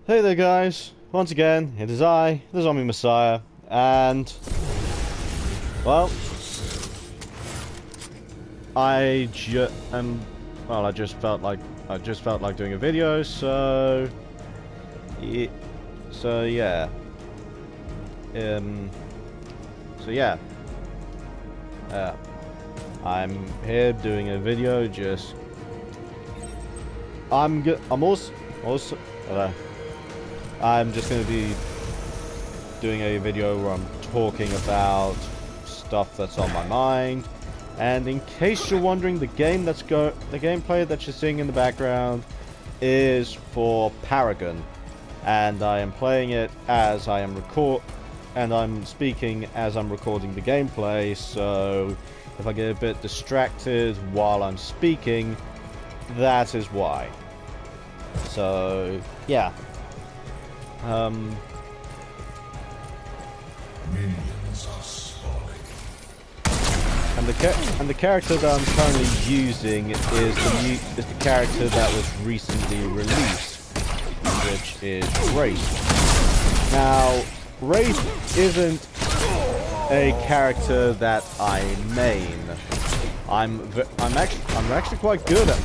Hey there guys, once again, it is I, the Zombie Messiah, and, well, I just felt like doing a video, so yeah, so yeah, so yeah, I'm here doing a video, I'm just going to be doing a video where I'm talking about stuff that's on my mind. And in case you're wondering, the gameplay that you're seeing in the background is for Paragon, and I am playing it as I am and I'm speaking as I'm recording the gameplay. So if I get a bit distracted while I'm speaking, that is why. So yeah. Minions are spawning. And the character that I'm currently using is the character that was recently released, which is Wraith. Now, Wraith isn't a character that I main. I'm actually quite good at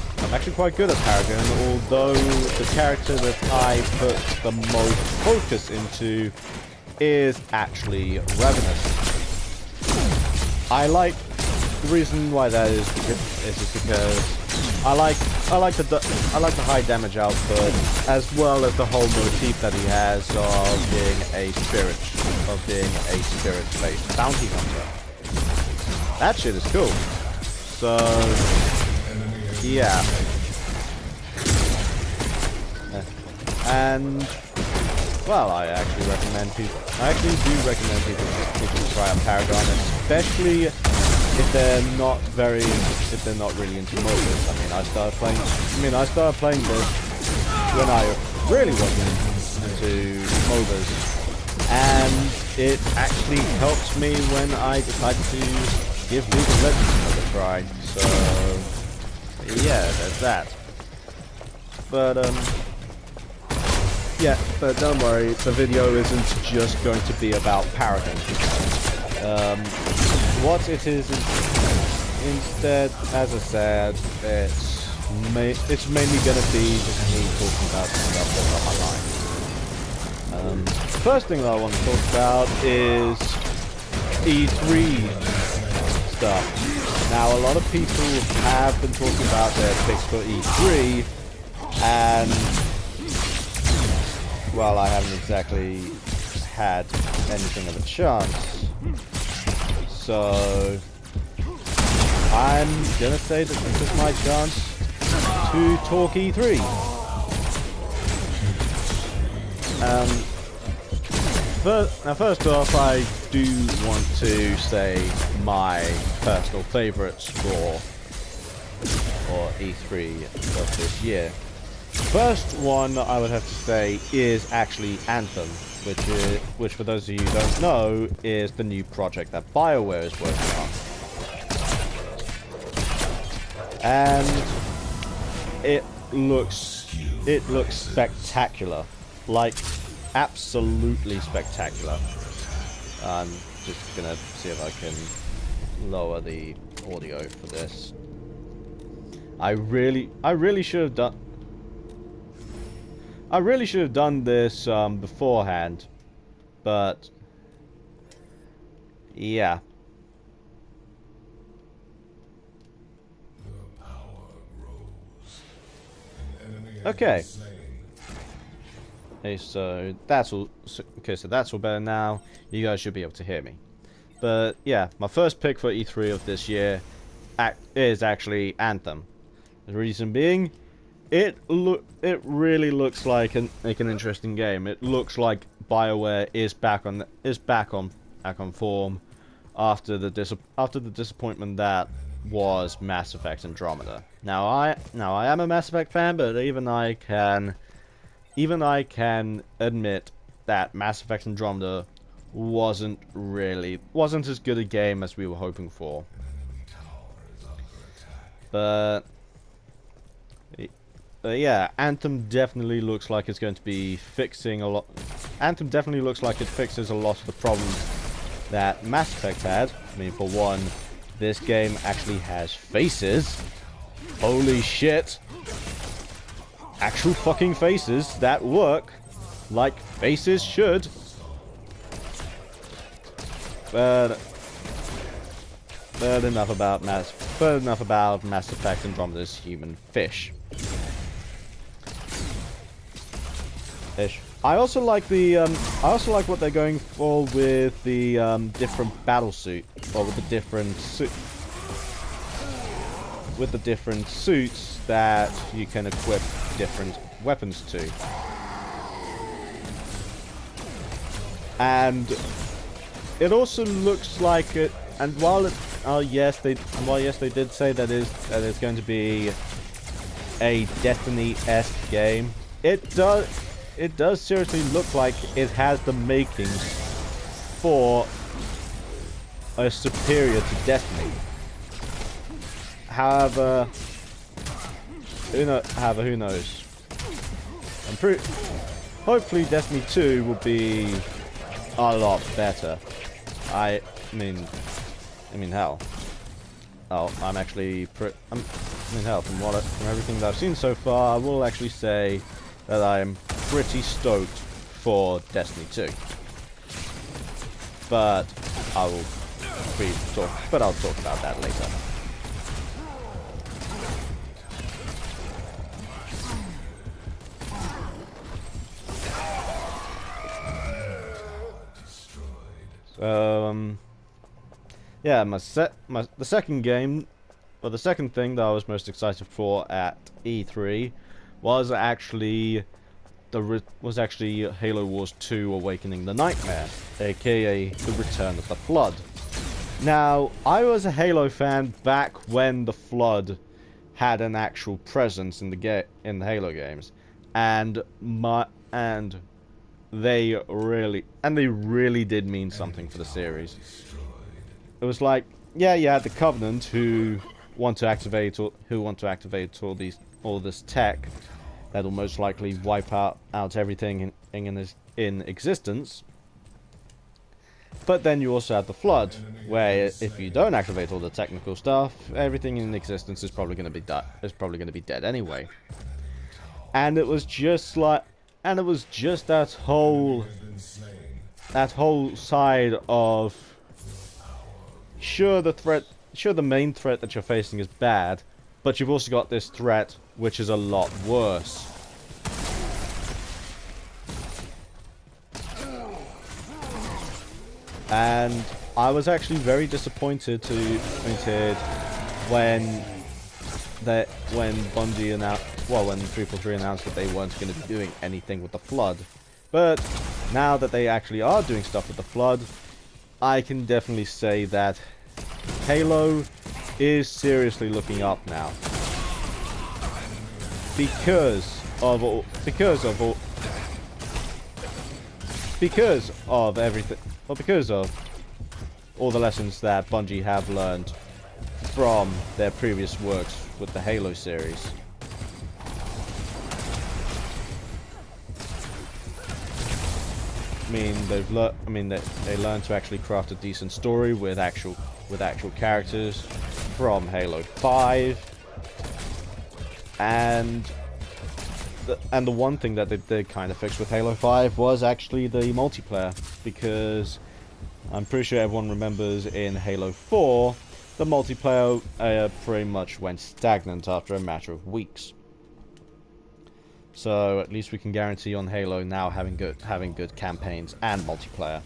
Paragon, although the character that I put the most focus into is actually Ravenous. The reason why that is just because I like the high damage output, as well as the whole motif that he has of being a spirit-based bounty hunter. That shit is cool. So yeah, and well, I actually do recommend people try out Paragon, especially if they're not really into MOBAs. I mean, I started playing this when I really wasn't into MOBAs, and it actually helped me when I decided to give League of Legends another try. So yeah, there's that. But yeah, but don't worry, the video isn't just going to be about Paragon. What it is instead, as I said, it's mainly going to be just me talking about stuff that's on my mind. The first thing that I want to talk about is E3 stuff. Now, a lot of people have been talking about their picks for E3, and well, I haven't exactly had anything of a chance. So I'm gonna say that this is my chance to talk E3. First off, I do want to say my personal favourites for E3 of this year. First one I would have to say is actually Anthem, which for those of you who don't know, is the new project that BioWare is working on. And it looks spectacular. Like, absolutely spectacular. I'm just gonna see if I can lower the audio for this. I really should have done this beforehand, but yeah. The power grows. An enemy Okay. has been slain. Okay, so that's all. Okay, so that's all better now. You guys should be able to hear me. But yeah, my first pick for E3 of this year is actually Anthem. The reason being, it really looks like an interesting game. It looks like BioWare is back on form after the disappointment that was Mass Effect Andromeda. Now I am a Mass Effect fan, but even I can admit that Mass Effect Andromeda wasn't as good a game as we were hoping for. But yeah, Anthem definitely looks like it's going to be fixing a lot. Anthem definitely looks like it fixes a lot of the problems that Mass Effect had. I mean, for one, this game actually has faces. Holy shit. Actual fucking faces that work like faces should. But enough about Mass Effect Andromeda's human fish. I also like the I also like what they're going for with the different battle suit, or with the different suits that you can equip different weapons to. And it also looks like it, and while it yes they did say that it's going to be a Destiny-esque game, it does seriously look like it has the makings for a superior to Destiny. However, who knows? Hopefully Destiny 2 will be a lot better. I mean hell. Oh, I'm actually hell, from everything that I've seen so far, I will actually say that I'm pretty stoked for Destiny 2. But I'll talk about that later. Yeah, the second game, or the second thing that I was most excited for at E3 was actually Halo Wars 2 Awakening the Nightmare, aka the Return of the Flood. Now, I was a Halo fan back when the Flood had an actual presence in the Halo games, and they really did mean something for the series. It was like, yeah, you had the Covenant who want to activate all this tech that'll most likely wipe out everything in existence. But then you also have the Flood, where if you don't activate all the technical stuff, everything in existence is probably going to be dead anyway. And it was just that whole side of, sure, the main threat that you're facing is bad, but you've also got this threat which is a lot worse. And I was actually very disappointed when Bungie announced, when 343 announced that they weren't going to be doing anything with the Flood. But now that they actually are doing stuff with the Flood, I can definitely say that Halo is seriously looking up now. Because of all the lessons that Bungie have learned from their previous works with the Halo series. I mean, they learned to actually craft a decent story with actual characters from Halo 5. And the one thing that they did kind of fix with Halo 5 was actually the multiplayer, because I'm pretty sure everyone remembers in Halo 4, the multiplayer pretty much went stagnant after a matter of weeks. So at least we can guarantee on Halo now having good campaigns and multiplayer.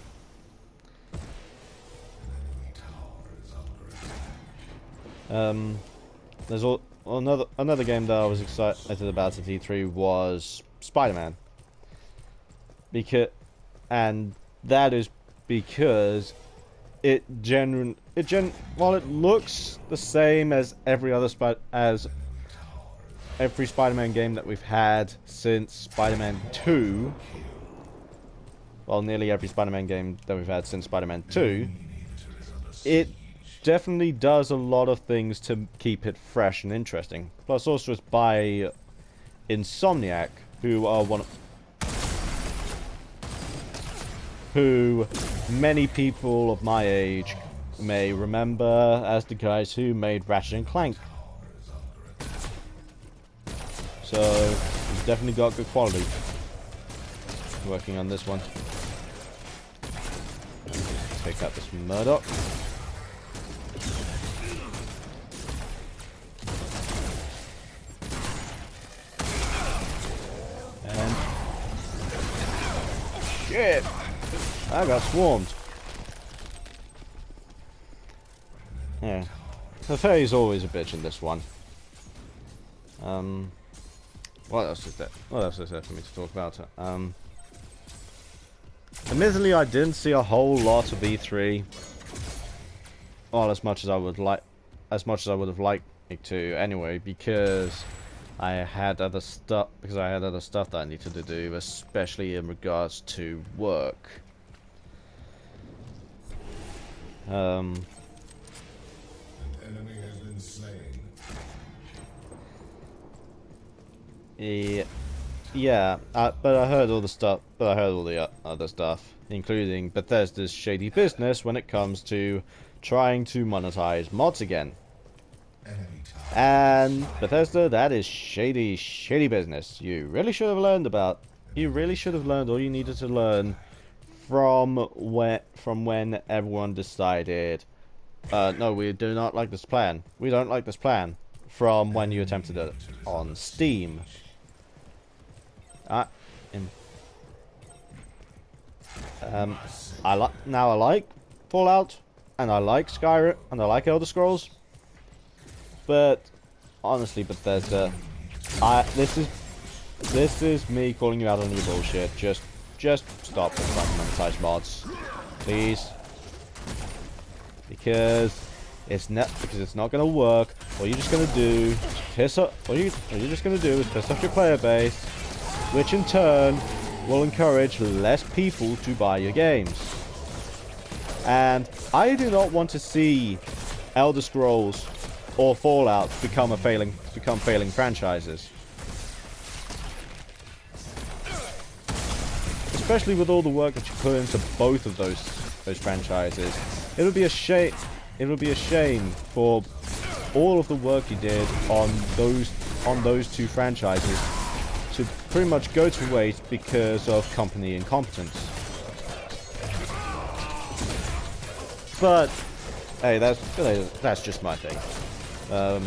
There's another game that I was excited about at E3 was Spider-Man. And that is because while it looks the same as every Spider-Man game that we've had since Spider-Man 2, well, nearly every Spider-Man game that we've had since Spider-Man 2, it definitely does a lot of things to keep it fresh and interesting. Plus, also, it's by Insomniac, who many people of my age may remember as the guys who made Ratchet and Clank. So he's definitely got good quality working on this one. Take out this Murdoch. And shit! I got swarmed. Yeah. The fairy's always a bitch in this one. What else is there? What else is there for me to talk about? Admittedly, I didn't see a whole lot of E3. Well, as much as I would have liked it to, anyway, because I had other stuff. That I needed to do, especially in regards to work. An enemy has been slain. Yeah, but I heard all the stuff. But I heard all the other stuff, including Bethesda's shady business when it comes to trying to monetize mods again. And Bethesda, that is shady, shady business. You really should have learned all you needed to learn from when everyone decided, no, we do not like this plan. We don't like this plan. From when you attempted it on Steam. I like Fallout, and I like Skyrim, and I like Elder Scrolls. But honestly, Bethesda, this is me calling you out on your bullshit. Just stop trying to monetize mods, please, because it's not gonna work. All you're just gonna do is piss off your player base, which in turn will encourage less people to buy your games. And I do not want to see Elder Scrolls or Fallout become failing franchises. Especially with all the work that you put into both of those franchises. It would be a shame for all of the work you did on those two franchises to pretty much go to waste because of company incompetence. But hey, that's just my thing. Yeah,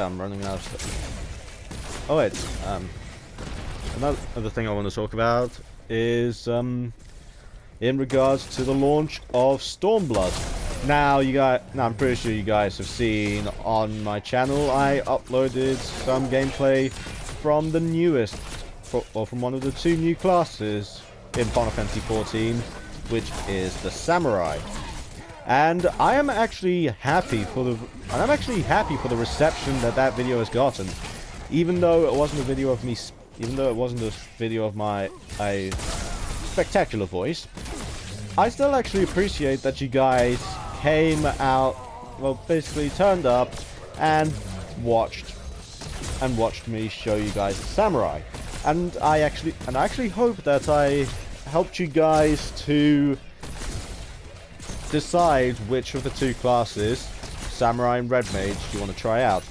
I'm running out of stuff. Oh wait, another thing I want to talk about is in regards to the launch of Stormblood. Now I'm pretty sure you guys have seen on my channel I uploaded some gameplay from the newest, from one of the two new classes in Final Fantasy XIV, which is the Samurai. And I am actually happy for the reception that video has gotten, even though it wasn't a video of my spectacular voice. I still actually appreciate that you guys came out, well, basically turned up and watched me show you guys the Samurai. And I actually hope that I helped you guys to decide which of the two classes, Samurai and Red Mage, you want to try out.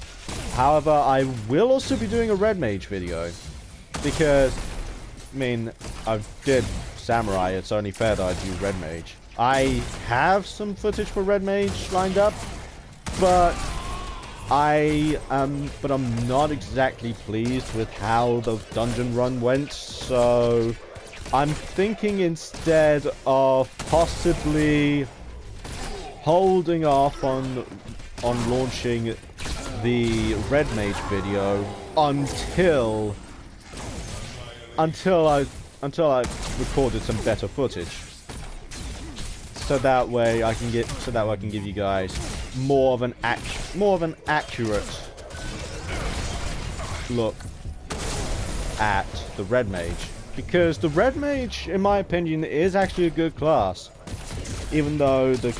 However, I will also be doing a Red Mage video, because, I mean, I did Samurai, it's only fair that I do Red Mage. I have some footage for Red Mage lined up, but I'm not exactly pleased with how the dungeon run went, so I'm thinking instead of possibly holding off on launching the Red Mage video until I've recorded some better footage, so that way I can give you guys more of an accurate look at the Red Mage, because the Red Mage, in my opinion, is actually a good class, even though the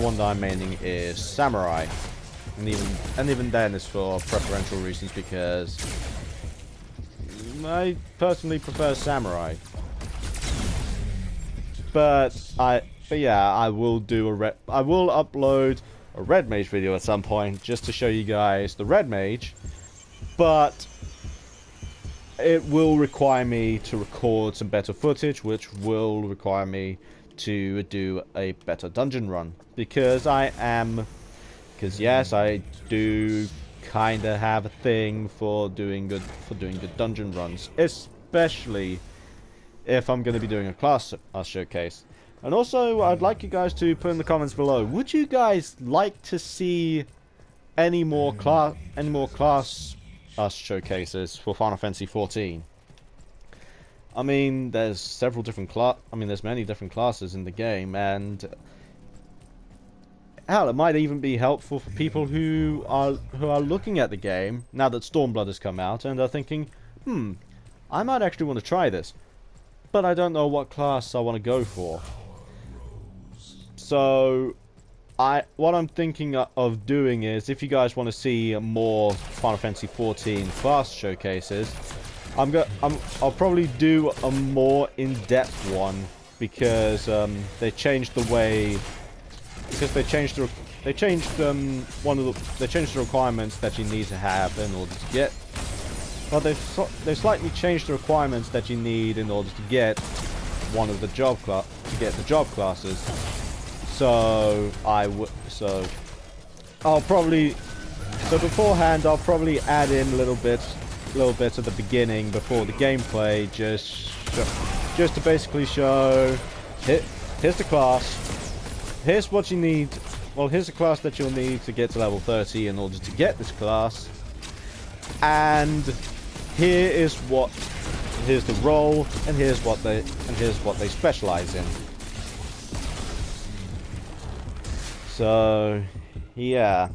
one that I'm maining is Samurai. and even then it's for preferential reasons because I personally prefer samurai. But yeah, I will upload a red mage video at some point just to show you guys the red mage, but it will require me to record some better footage, which will require me to do a better dungeon run, because yes, I do kind of have a thing for doing good dungeon runs, especially if I'm going to be doing a class showcase. And also, I'd like you guys to put in the comments below, would you guys like to see any more class showcases for Final Fantasy 14? I mean, there's many different classes in the game, and hell, it might even be helpful for people who are looking at the game now that Stormblood has come out and are thinking, I might actually want to try this, but I don't know what class I want to go for. So, what I'm thinking of doing is, if you guys want to see more Final Fantasy 14 class showcases, I'll probably do a more in-depth one, because they changed the way, because they changed the requirements that you need to have in order to get. Well, they slightly changed the requirements that you need in order to get one of the job classes. So beforehand I'll probably add in little bits at the beginning before the gameplay, just to basically show, here's the class, here's what you need. Well, here's the class that you'll need to get to level 30 in order to get this class, and here's the role, and here's what they specialize in. So, yeah.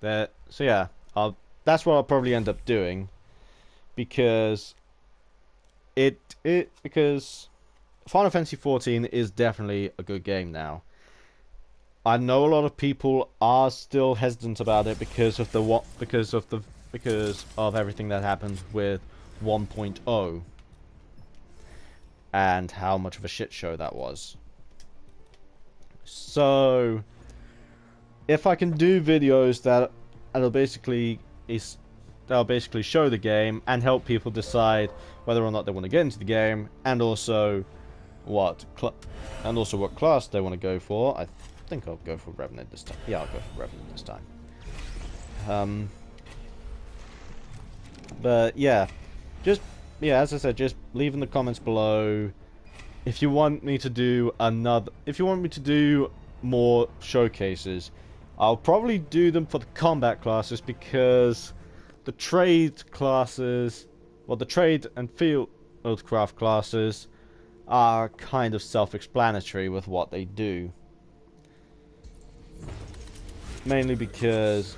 So yeah, that's what I'll probably end up doing, because because Final Fantasy 14 is definitely a good game now. I know a lot of people are still hesitant about it because of everything that happened with 1.0 and how much of a shit show that was. So, if I can do videos that'll basically show the game and help people decide whether or not they want to get into the game, and also what class they want to go for, I think I'll go for Revenant this time. Yeah, I'll go for Revenant this time. But yeah, as I said, just leave in the comments below if you want me to do more showcases. I'll probably do them for the combat classes, because the trade classes, well, the trade and fieldcraft classes are kind of self-explanatory with what they do. Mainly because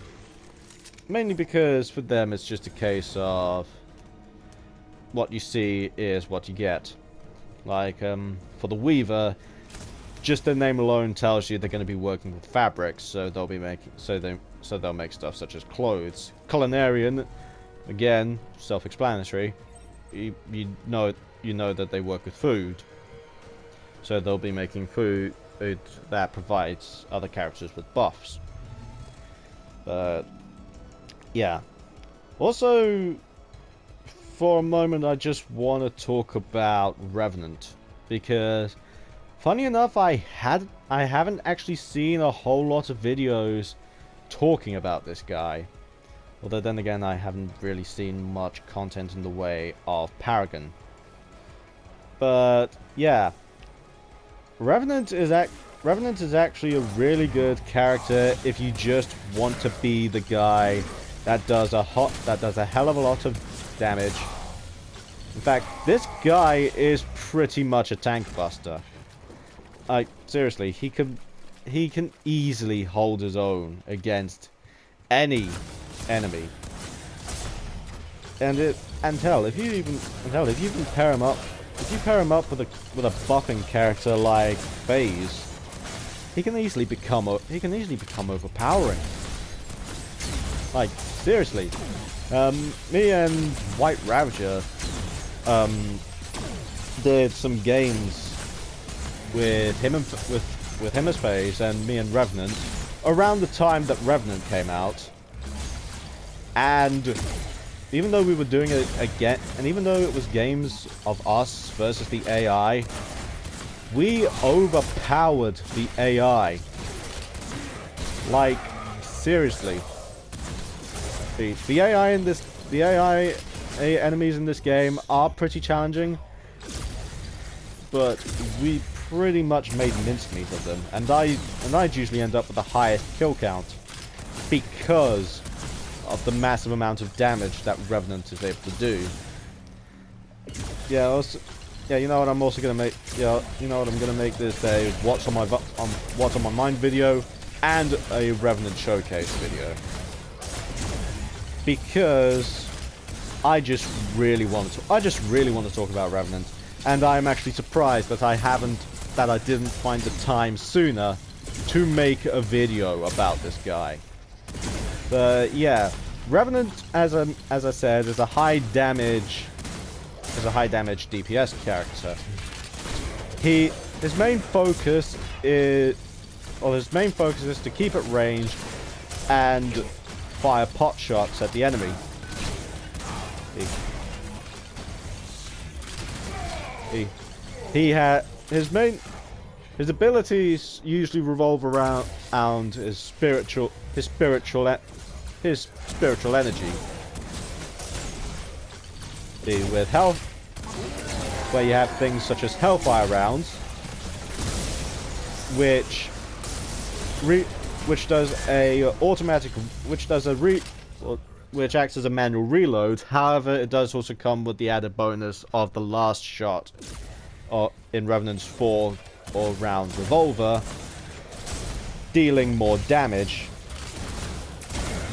for them it's just a case of what you see is what you get. Like, for the Weaver, just their name alone tells you they're going to be working with fabrics, so they'll make stuff such as clothes. Culinarian, again, self-explanatory. You know that they work with food, so they'll be making food that provides other characters with buffs. But yeah, also, for a moment, I just want to talk about Revenant, because funny enough, I haven't actually seen a whole lot of videos talking about this guy. Although then again, I haven't really seen much content in the way of Paragon. But yeah, Revenant is actually a really good character if you just want to be the guy that does a hell of a lot of damage. In fact, this guy is pretty much a tank buster. Like, seriously, he can easily hold his own against any enemy. And hell, if you pair him up with a buffing character like FaZe, he can easily become overpowering. Like, seriously. Me and White Ravager did some games with him and with him as FaZe and me and Revenant around the time that Revenant came out. And even though we were doing it again, and even though it was games of us versus the AI, we overpowered the AI. Like, seriously. The AI in this, the AI enemies in this game are pretty challenging, but we pretty much made mincemeat of them, and I'd usually end up with the highest kill count because of the massive amount of damage that Revenant is able to do. Yeah, also, yeah, you know what I'm also gonna make? Yeah, you know what I'm gonna make this a what's on my mind video and a Revenant showcase video, because I just really want to talk about Revenant, and I'm actually surprised that I didn't find the time sooner to make a video about this guy. But yeah, Revenant, as I said, is a high damage DPS character. His main focus is to keep at range and fire pot shots at the enemy. His abilities usually revolve around his spiritual energy. With health, where you have things such as Hellfire rounds, which acts as a manual reload. However, it does also come with the added bonus of the last shot in Revenant's 4-round revolver, dealing more damage.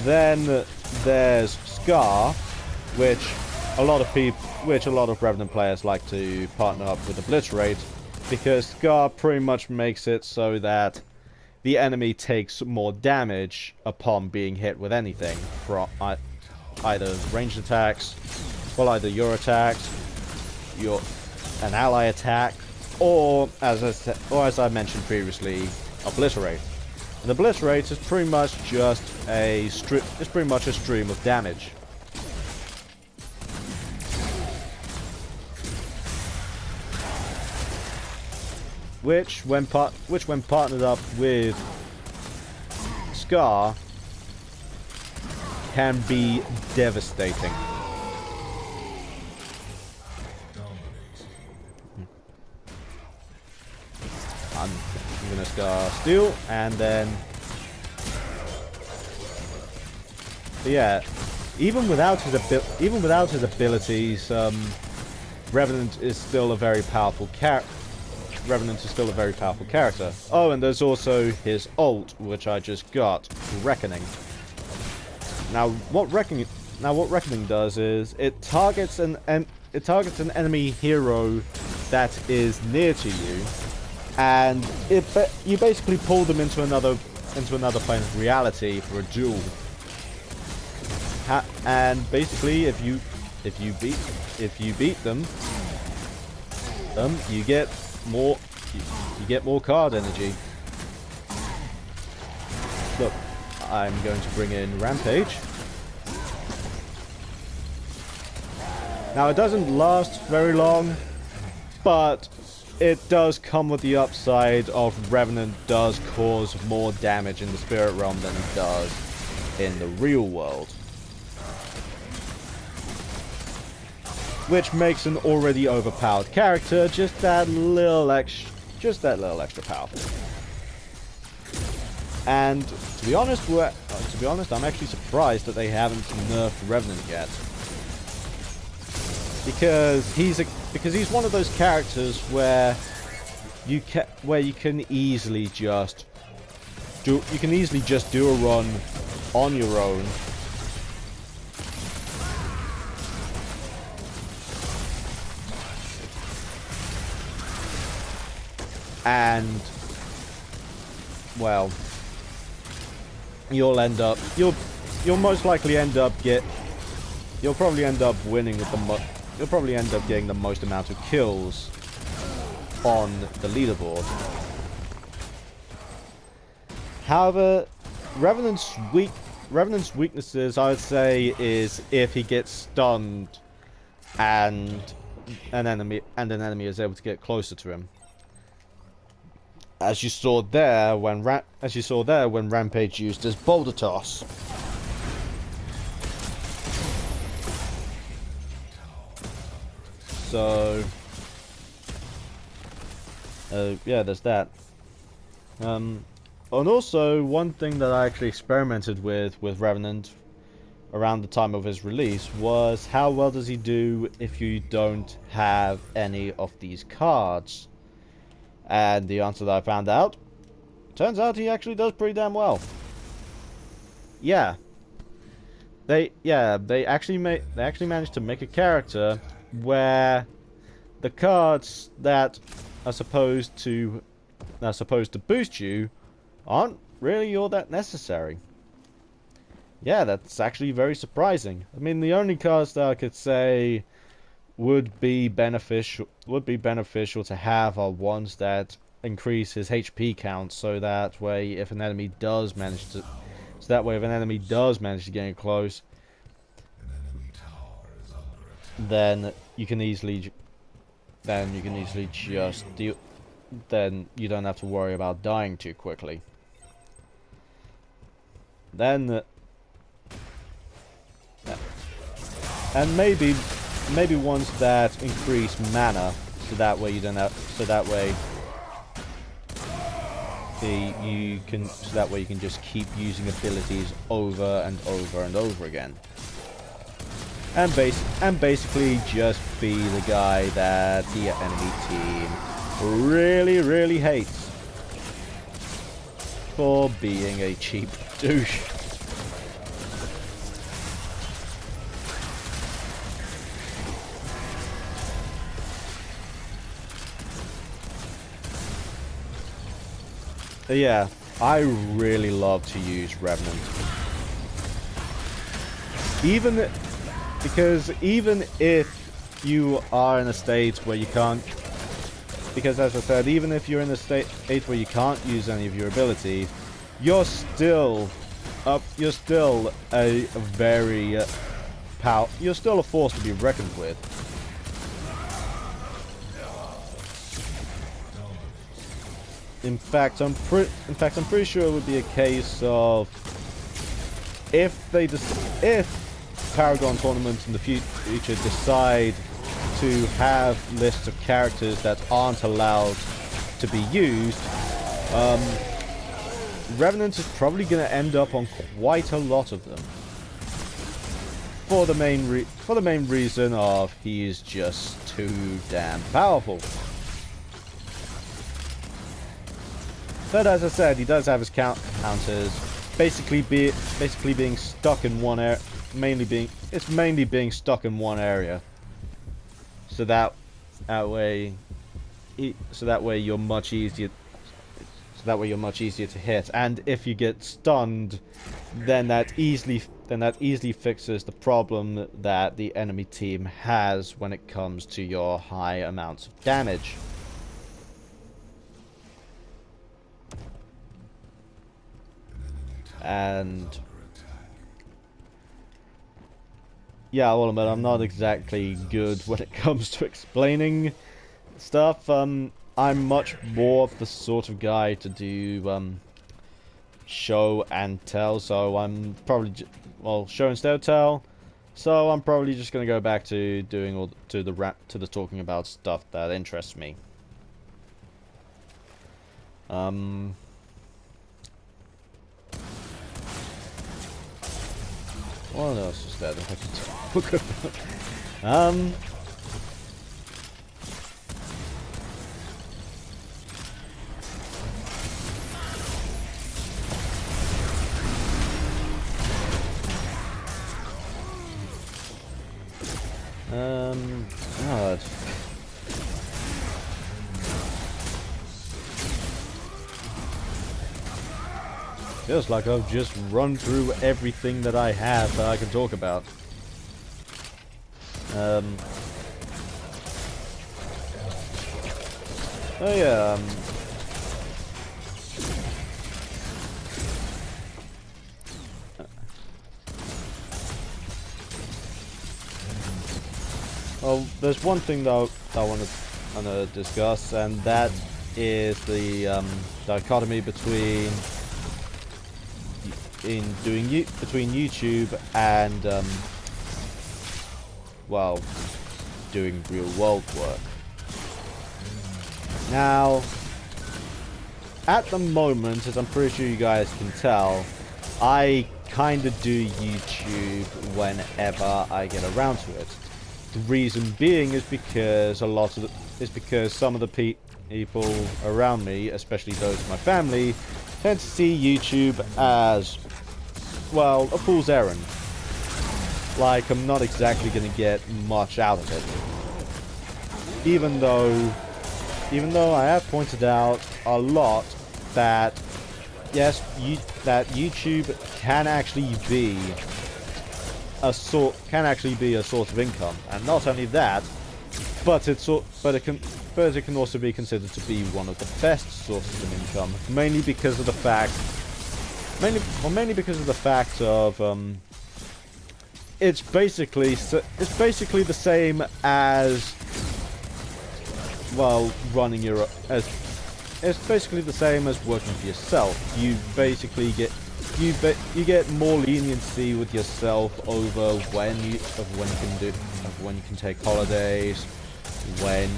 Then there's Scar, which a lot of Revenant players like to partner up with Obliterate, because Scar pretty much makes it so that the enemy takes more damage upon being hit with anything, from either ranged attacks, well, either your attacks, an ally attack, or as I mentioned previously, Obliterate. And Obliterate is pretty much just a stream of damage. Which when partnered up with Scar, can be devastating. I'm gonna Scar Steel, and then, but yeah, even without his abilities, Revenant is still a very powerful character. Oh, and there's also his ult, which I just got, Reckoning. Now what Reckoning does is it targets an enemy hero that is near to you, and you basically pull them into another plane of reality for a duel. And basically, if you beat them, you get more card energy. Look, I'm going to bring in Rampage. Now, it doesn't last very long, but it does come with the upside of Revenant does cause more damage in the Spirit Realm than it does in the real world, which makes an already overpowered character just that little extra powerful. And to be honest, I'm actually surprised that they haven't nerfed Revenant yet, because he's one of those characters where you can easily just do a run on your own. well, you'll most likely end up you'll probably end up winning with you'll probably end up getting the most amount of kills on the leaderboard. However, Revenant's weaknesses, I would say, is if he gets stunned and an enemy is able to get closer to him. As you saw there when Rampage used his boulder toss. So yeah, there's that. And also, one thing that I actually experimented with Revenant around the time of his release was how well does he do if you don't have any of these cards? And the answer that I found out, turns out he actually does pretty damn well. Yeah. They actually managed to make a character where the cards that are supposed to boost you aren't really all that necessary. Yeah, that's actually very surprising. I mean, the only cards that I could say would be beneficial to have are ones that increase his HP count, so that way if an enemy does manage to get close, then you can easily just deal. Then you don't have to worry about dying too quickly. Then, and maybe ones that increase mana, so that way you don't have. So that way you can just keep using abilities over and over and over again. And basically just be the guy that the enemy team really hates for being a cheap douche. Yeah, I really love to use Revenant. Even if you are in a state where you can't, because as I said, even if you're in a state where you can't use any of your abilities, you're still a force to be reckoned with. In fact, I'm pretty sure it would be a case of if Paragon tournaments in the future decide to have lists of characters that aren't allowed to be used, Revenant is probably going to end up on quite a lot of them. For the main reason of he is just too damn powerful. But as I said, he does have his counters. Basically being stuck in one area. It's mainly being stuck in one area. So that way you're much easier. So that way you're much easier to hit. And if you get stunned, then that easily fixes the problem that the enemy team has when it comes to your high amounts of damage. And yeah, I'll admit I'm not exactly good when it comes to explaining stuff. I'm much more of the sort of guy to do show and tell, so I'm probably show instead of tell. So I'm probably just gonna go back to doing to the talking about stuff that interests me. What else is there that I can talk about? God. Feels like I've just run through everything that I have that I can talk about. Oh yeah, well, there's one thing that I want to discuss, and that is the dichotomy between between YouTube and well, doing real world work. Now, at the moment, as I'm pretty sure you guys can tell, I kind of do YouTube whenever I get around to it. The reason being is because some of the people around me, especially those in my family, tend to see YouTube as, well, a fool's errand. Like, I'm not exactly going to get much out of it. Even though I have pointed out a lot that, yes, that YouTube can actually be a source of income, and not only that, but it can also be considered to be one of the best sources of income, mainly because of the fact of it's basically the same as, well, it's basically the same as working for yourself. You basically get more leniency with yourself over when you can take holidays, when you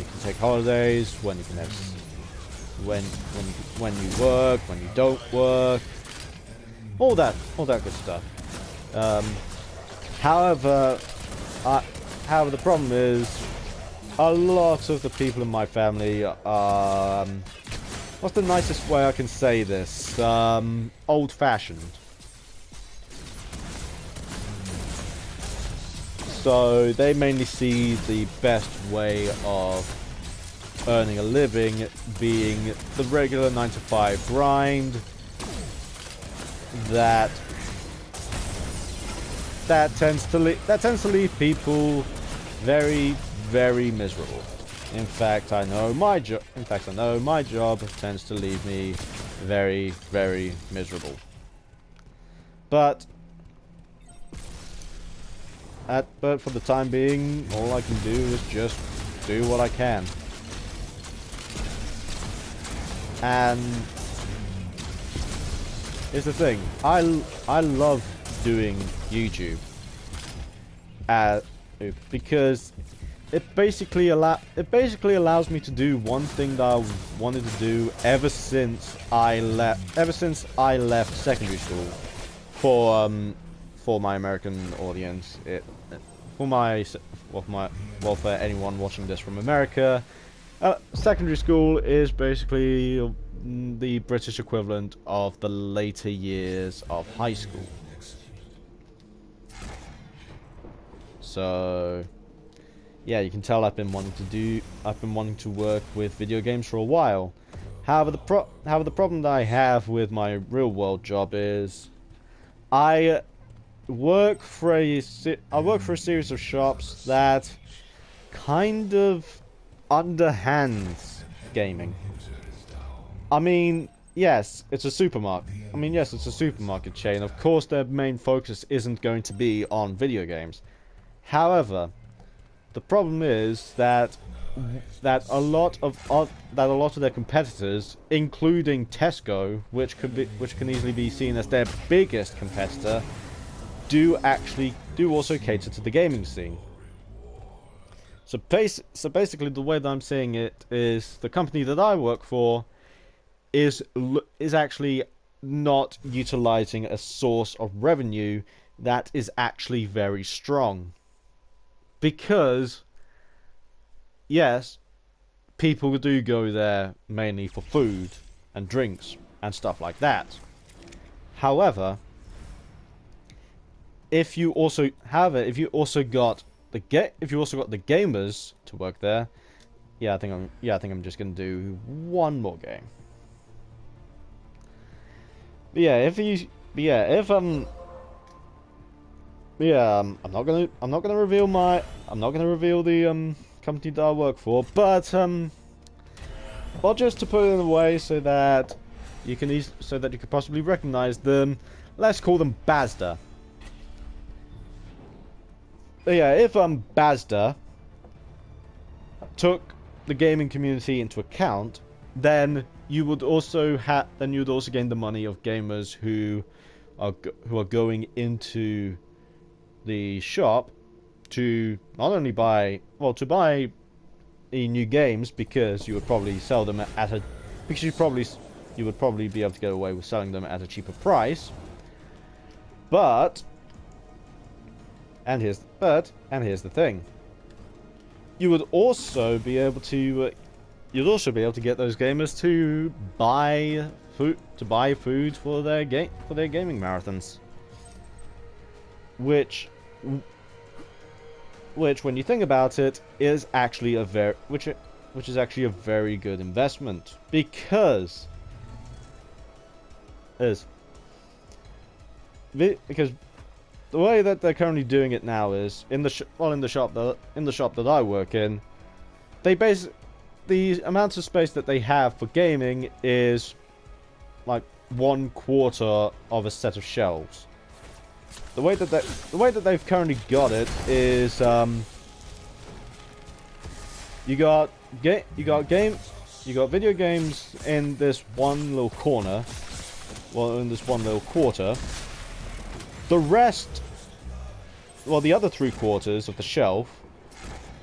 can take holidays, when you can have, when you work, when you don't work, all that good stuff. However, the problem is, a lot of the people in my family are, what's the nicest way I can say this? Old-fashioned. So they mainly see the best way of earning a living being the regular 9-to-5 grind that tends to leave people very, very miserable. In fact, I know my job tends to leave me very, very miserable. But for the time being, all I can do is just do what I can. And here's the thing, I love doing YouTube because it basically allows me to do one thing that I wanted to do ever since I left secondary school. For my American audience, for anyone watching this from America, secondary school is basically the British equivalent of the later years of high school. So, yeah, you can tell I've been wanting to work with video games for a while. However, the problem that I have with my real world job is I work for a series of shops that kind of underhands gaming. I mean, yes, it's a supermarket. It's a supermarket chain. Of course, their main focus isn't going to be on video games. However, the problem is that a lot of their competitors, including Tesco, which can easily be seen as their biggest competitor, do also cater to the gaming scene. So basically, the way that I'm seeing it is the company that I work for is actually not utilizing a source of revenue that is actually very strong. Because, yes, people do go there mainly for food and drinks and stuff like that. However, if you also got the gamers to work there, yeah, I think I'm just gonna do one more game. But yeah, if you, but yeah, if yeah, I'm not gonna reveal the company that I work for, but just to put it in a way so that you can possibly recognize them, let's call them Bazda. But yeah, if Bazda took the gaming community into account, then you would also gain the money of gamers who are going into the shop to not only buy new games, because you would probably sell them at a because you would probably be able to get away with selling them at a cheaper price. But here's the thing. You would also be able to get those gamers to buy food for their gaming marathons. Which when you think about it, is actually a very good investment, because the way that they're currently doing it now is in the shop that I work in, the amount of space that they have for gaming is like 1/4 of a set of shelves. The way that they've currently got it is you got video games in this one little corner, in this one little quarter. The rest, the other 3/4 of the shelf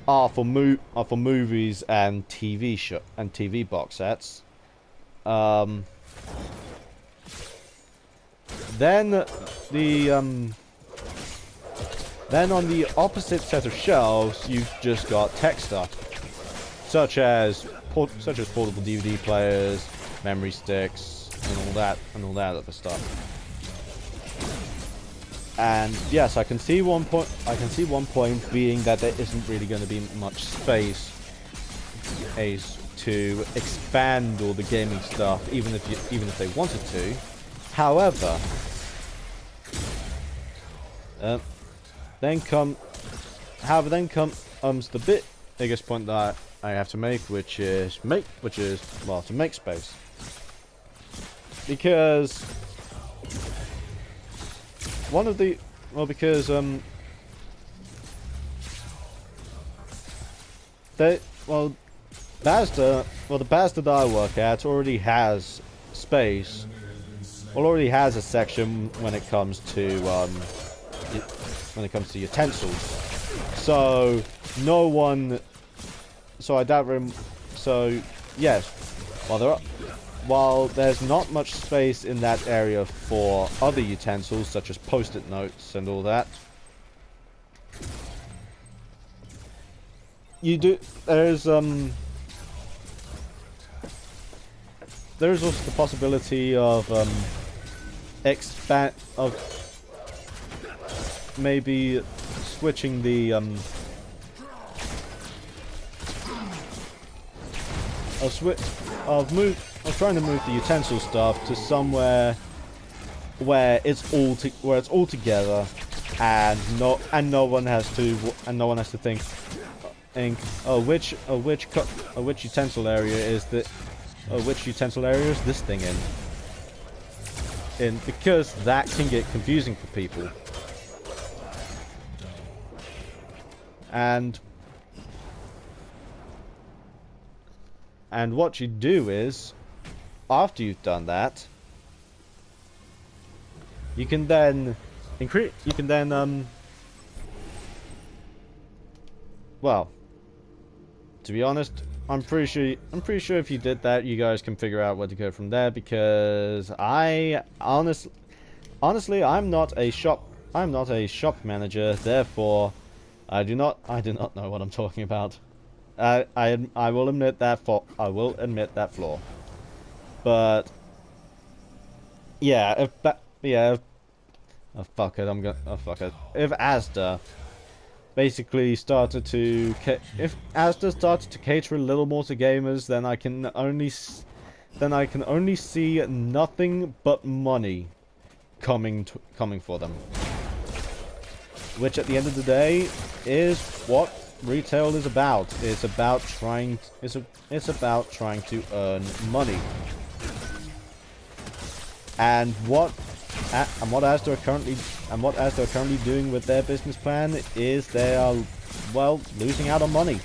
are for movies and TV box sets. Then on the opposite set of shelves, you've just got tech stuff, such as portable DVD players, memory sticks, and all that other stuff. And yes, I can see one point being that there isn't really going to be much space to expand all the gaming stuff, even if they wanted to. However, then comes the biggest point that I have to make, which is to make space. Because the Bazda that I work at already has space. Already has a section when it comes to utensils. So no one. So I doubt. So yes, while there's not much space in that area for other utensils such as post-it notes and all that, there's also the possibility of maybe switching the trying to move the utensil stuff to somewhere where it's all together, and no one has to think which utensil area is this thing in, because that can get confusing for people. And what you do is, after you've done that, you can then well, to be honest, I'm pretty sure if you did that, you guys can figure out where to go from there, because honestly, I'm not a shop manager, therefore I do not know what I'm talking about. I will admit that flaw. But yeah, fuck it. If Asda basically started to if Asda started to cater a little more to gamers, then I can only see nothing but money coming for them. Which at the end of the day is what retail is about. It's about trying to earn money. And what Asda are currently doing with their business plan is they are, well, losing out on money.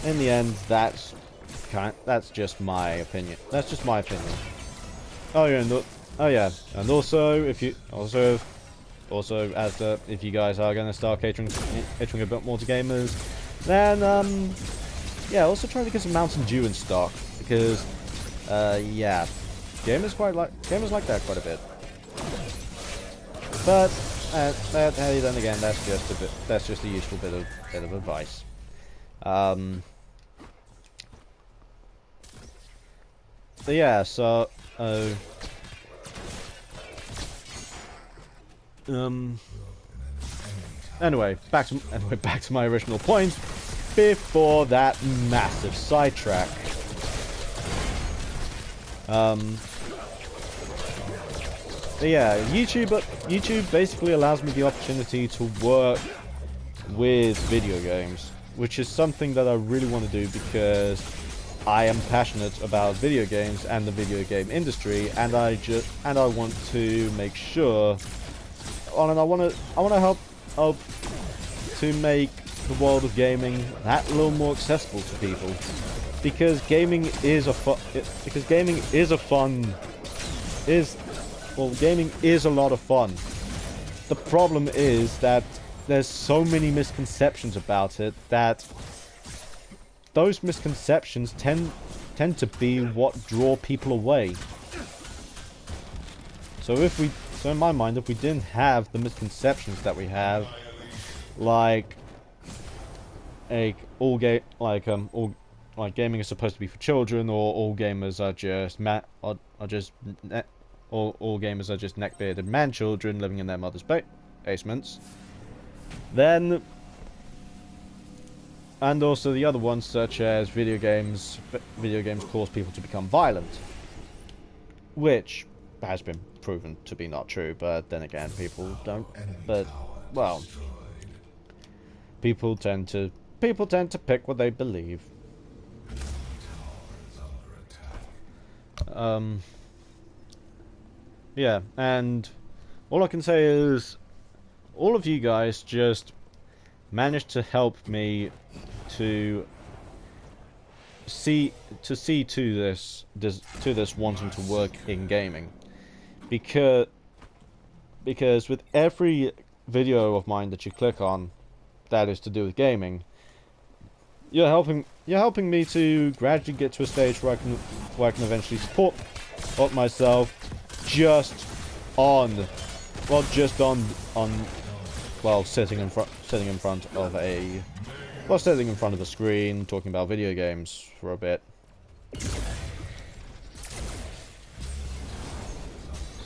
In the end, that's just my opinion. That's just my opinion. Oh yeah, and also if you if you guys are going to start catering a bit more to gamers, then yeah, also try to get some Mountain Dew in stock, because yeah, gamers like that quite a bit. But hey, then again, that's just a useful bit of advice. But yeah, so anyway, back to my original point before that massive sidetrack. But yeah, YouTube basically allows me the opportunity to work with video games, which is something that I really want to do because I am passionate about video games and the video game industry, and I want to make sure, and I want to help to make the world of gaming that little more accessible to people, because gaming is gaming is a lot of fun. The problem is that there's so many misconceptions about it that those misconceptions tend to be what draw people away. So in my mind, if we didn't have the misconceptions that we have, like gaming is supposed to be for children, or all gamers are just all gamers are just neck-bearded man children living in their mother's basements, then, and also the other ones, such as video games cause people to become violent, which has been proven to be not true, but then again, people tend to pick what they believe. Yeah, and all I can say is all of you guys just managed to help me to see to this wanting to work in gaming, because with every video of mine that you click on that is to do with gaming, you're helping me to gradually get to a stage where I can eventually support myself just on sitting in front of a screen talking about video games for a bit.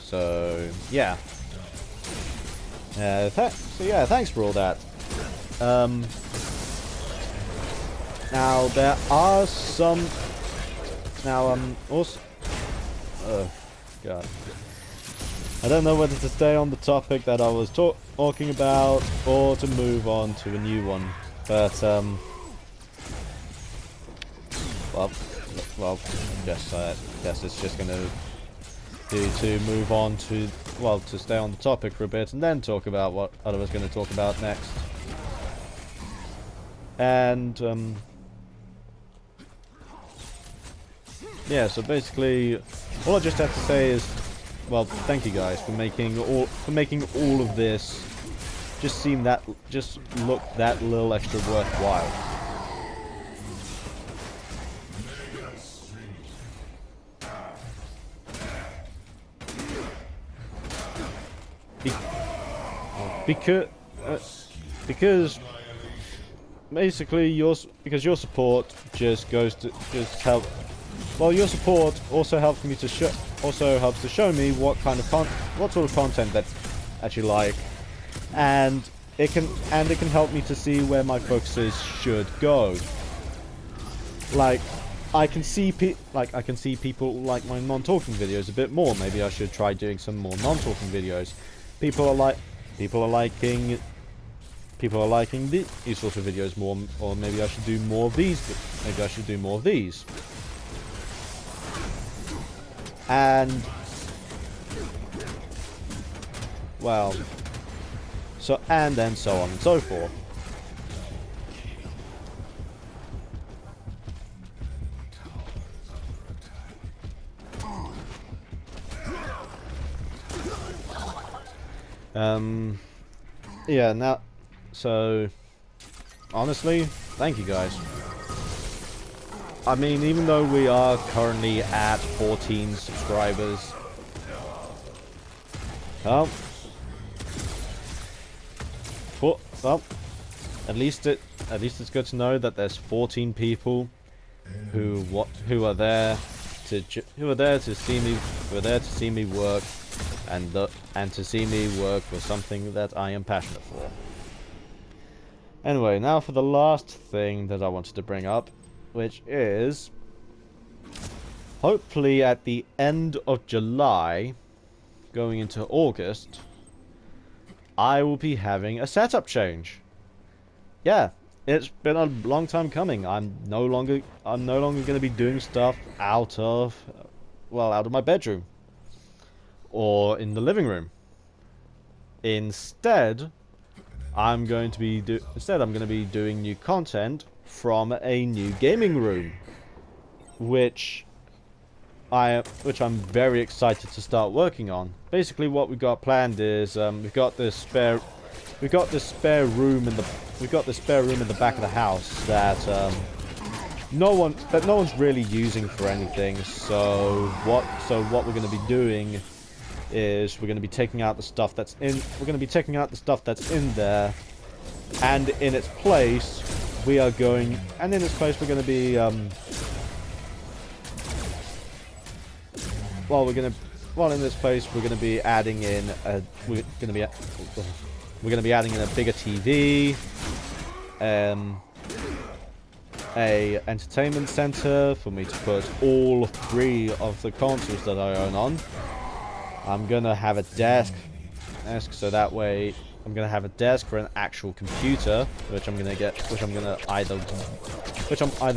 So yeah. Thanks for all that. Now there are some. Also. Oh God. I don't know whether to stay on the topic that I was talking about or to move on to a new one, but guess it's just gonna do to move on to stay on the topic for a bit and then talk about what I was going to talk about next. And yeah, so basically all I just have to say is, well, thank you guys for making all of this just look that little extra worthwhile. basically because your support just goes to just help. Well, your support also helps me to show me what sort of content that I actually like, and it can help me to see where my focuses should go. Like, I can see people like my non-talking videos a bit more. Maybe I should try doing some more non-talking videos. People are liking these sorts of videos more, or maybe I should do more of these. Maybe I should do more of these. And well, and then so on and so forth. Yeah, now, so, honestly, thank you guys. I mean, even though we are currently at 14 subscribers, well, at least it's good to know that there's 14 people who are there to see me work, and to see me work for something that I am passionate for. Anyway, now for the last thing that I wanted to bring up, which is hopefully at the end of July, going into August, I will be having a setup change. Yeah, it's been a long time coming. I'm no longer going to be doing stuff out of my bedroom or in the living room. Instead, I'm going to be doing new content from a new gaming room, which I'm very excited to start working on. Basically, what we've got planned is we've got this spare room in the back of the house that no one's really using for anything. So what we're going to be doing is we're going to be taking out the stuff that's in there, and in its place we're going to be adding in a bigger TV, a entertainment center for me to put all 3 of the consoles that I own on. I'm gonna have a desk, so that way I'm gonna have a desk for an actual computer, which I'm either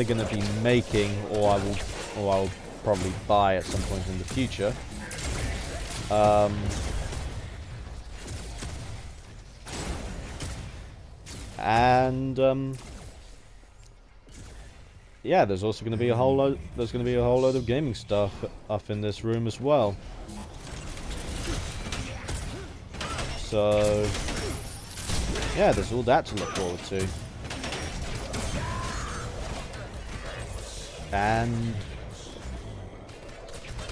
gonna be making, or I'll probably buy at some point in the future. Yeah, there's also gonna be a whole load of gaming stuff up in this room as well. So, yeah, there's all that to look forward to. And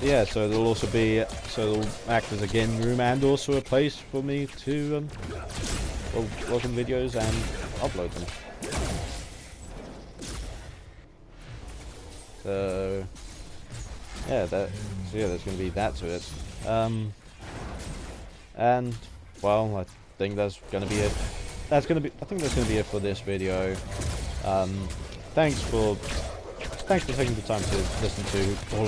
yeah, so it'll act as a gaming room and also a place for me to work on videos and upload them. So yeah, there's gonna be that to it. And well, I think that's gonna be it. I think that's gonna be it for this video. Thanks for taking the time to listen to all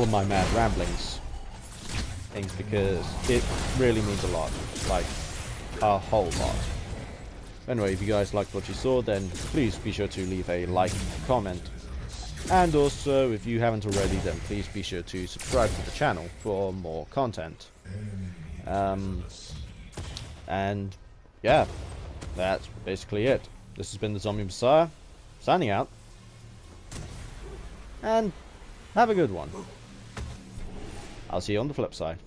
of my mad ramblings, because it really means a lot, like a whole lot. Anyway, if you guys liked what you saw, then please be sure to leave a like, comment, and also if you haven't already, then please be sure to subscribe to the channel for more content. And yeah, that's basically it. This has been the Zombie Messiah, signing out, and have a good one. I'll see you on the flip side.